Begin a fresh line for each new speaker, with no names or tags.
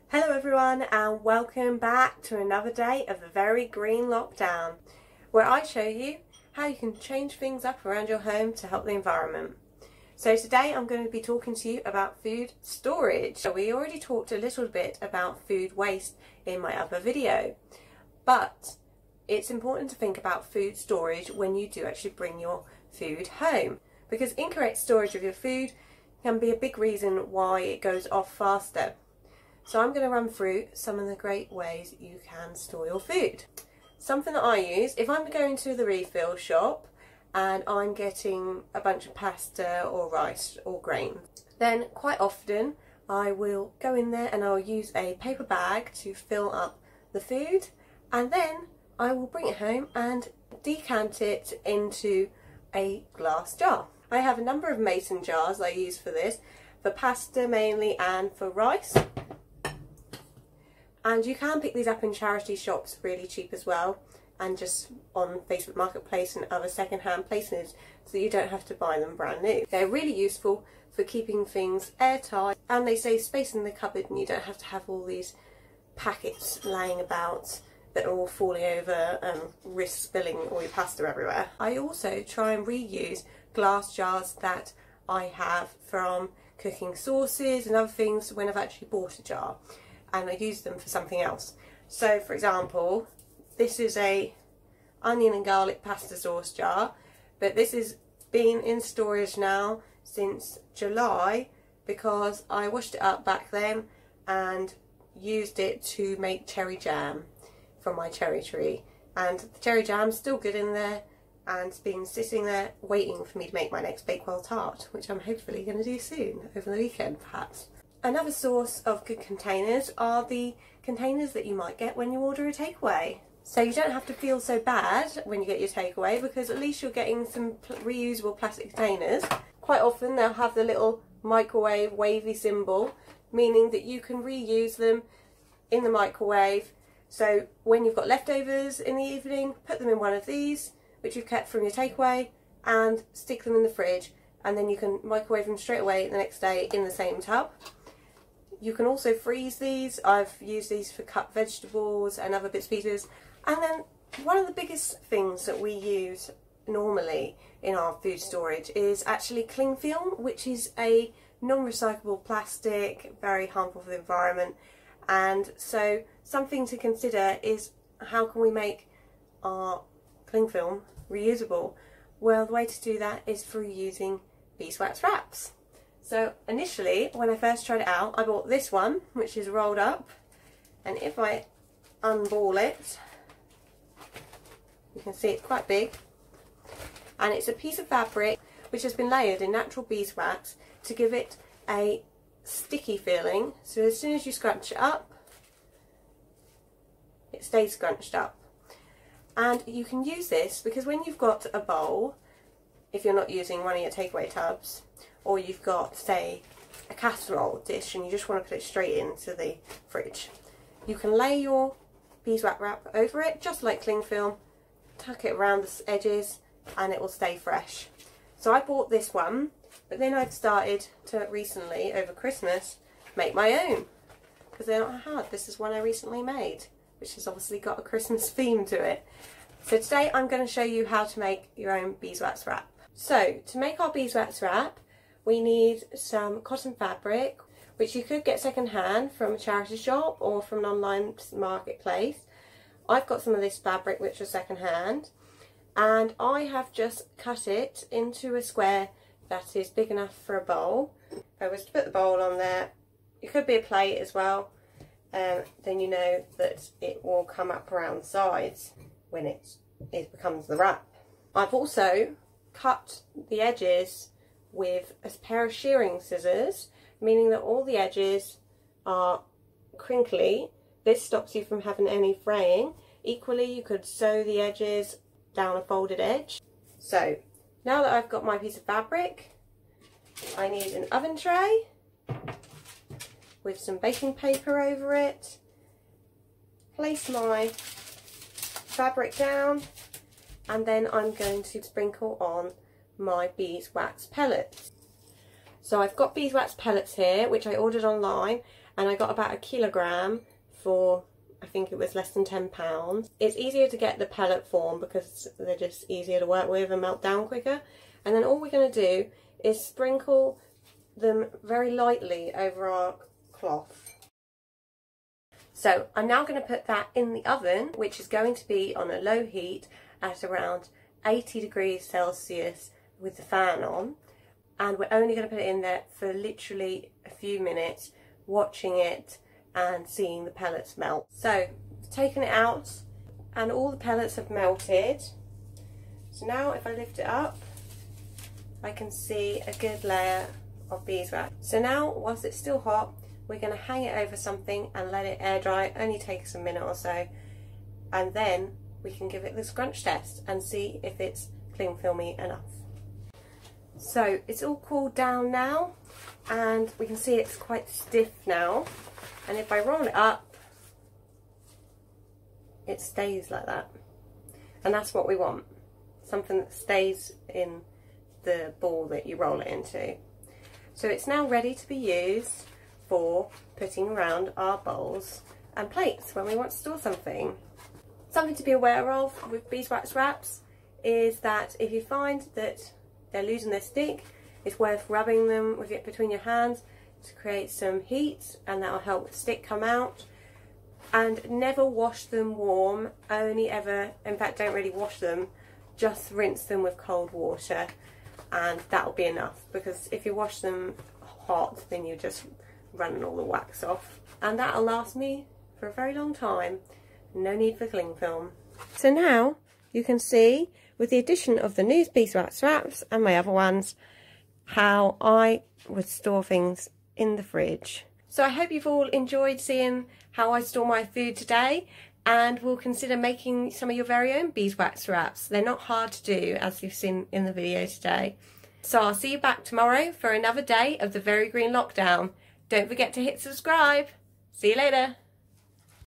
Hello everyone and welcome back to another day of the Very Green Lockdown, where I show you how you can change things up around your home to help the environment. So today I'm going to be talking to you about food storage. We already talked a little bit about food waste in my other video, but it's important to think about food storage when you do actually bring your food home, because incorrect storage of your food can be a big reason why it goes off faster. So I'm going to run through some of the great ways you can store your food. Something that I use, if I'm going to the refill shop and I'm getting a bunch of pasta or rice or grains, then quite often I will go in there and I'll use a paper bag to fill up the food, and then I will bring it home and decant it into a glass jar. I have a number of mason jars I use for this, for pasta mainly and for rice. And you can pick these up in charity shops really cheap as well, and just on Facebook Marketplace and other second-hand places, so you don't have to buy them brand new. They're really useful for keeping things airtight, and they save space in the cupboard, and you don't have to have all these packets laying about that are all falling over and risk spilling all your pasta everywhere. I also try and reuse glass jars that I have from cooking sauces and other things when I've actually bought a jar, and I use them for something else. So for example, this is a onion and garlic pasta sauce jar, but this has been in storage now since July because I washed it up back then and used it to make cherry jam from my cherry tree, and the cherry jam's still good in there and it's been sitting there waiting for me to make my next Bakewell tart, which I'm hopefully going to do soon, over the weekend perhaps. Another source of good containers are the containers that you might get when you order a takeaway. So you don't have to feel so bad when you get your takeaway, because at least you're getting some reusable plastic containers. Quite often they'll have the little microwave wavy symbol, meaning that you can reuse them in the microwave. So when you've got leftovers in the evening, put them in one of these, which you've kept from your takeaway, and stick them in the fridge, and then you can microwave them straight away the next day in the same tub. You can also freeze these. I've used these for cut vegetables and other bits and pieces. And then one of the biggest things that we use normally in our food storage is actually cling film, which is a non-recyclable plastic, very harmful for the environment. And so something to consider is, how can we make our cling film reusable? Well, the way to do that is through using beeswax wraps. So initially, when I first tried it out, I bought this one, which is rolled up, and if I unball it, you can see it's quite big, and it's a piece of fabric which has been layered in natural beeswax to give it a sticky feeling, so as soon as you scrunch it up, it stays scrunched up. And you can use this because when you've got a bowl, if you're not using one of your takeaway tubs, or you've got, say, a casserole dish and you just want to put it straight into the fridge, you can lay your beeswax wrap over it, just like cling film, tuck it around the edges, and it will stay fresh. So I bought this one, but then I've started to recently, over Christmas, make my own, because they're not hard. This is one I recently made, which has obviously got a Christmas theme to it. So today I'm going to show you how to make your own beeswax wrap. So to make our beeswax wrap, we need some cotton fabric, which you could get second hand from a charity shop or from an online marketplace. I've got some of this fabric which was second hand, and I have just cut it into a square that is big enough for a bowl. If I was to put the bowl on there, it could be a plate as well, then you know that it will come up around the sides when it becomes the wrap. I've also cut the edges with a pair of shearing scissors, meaning that all the edges are crinkly. This stops you from having any fraying. Equally, you could sew the edges down a folded edge. So now that I've got my piece of fabric, I need an oven tray with some baking paper over it. Place my fabric down, and then I'm going to sprinkle on my beeswax pellets. So I've got beeswax pellets here, which I ordered online, and I got about a kilogram for, I think it was less than £10. It's easier to get the pellet form because they're just easier to work with and melt down quicker. And then all we're going to do is sprinkle them very lightly over our cloth. So I'm now going to put that in the oven, which is going to be on a low heat at around 80 degrees Celsius with the fan on. And we're only going to put it in there for literally a few minutes, watching it and seeing the pellets melt. So taken it out and all the pellets have melted. So now if I lift it up, I can see a good layer of beeswax. So now whilst it's still hot, we're going to hang it over something and let it air dry. It only takes a minute or so, and then we can give it the scrunch test and see if it's cling filmy enough. So it's all cooled down now and we can see it's quite stiff now, and if I roll it up it stays like that, and that's what we want, something that stays in the ball that you roll it into. So it's now ready to be used for putting around our bowls and plates when we want to store something. Something to be aware of with beeswax wraps is that if you find that they're losing their stick, it's worth rubbing them with it between your hands to create some heat, and that will help the stick come out. And never wash them warm, only ever, in fact don't really wash them, just rinse them with cold water and that'll be enough, because if you wash them hot then you're just running all the wax off, and that'll last me for a very long time. No need for cling film. So now you can see, with the addition of the new beeswax wraps and my other ones, how I would store things in the fridge. So I hope you've all enjoyed seeing how I store my food today, and will consider making some of your very own beeswax wraps. They're not hard to do, as you've seen in the video today. So I'll see you back tomorrow for another day of the Very Green Lockdown. Don't forget to hit subscribe. See you later.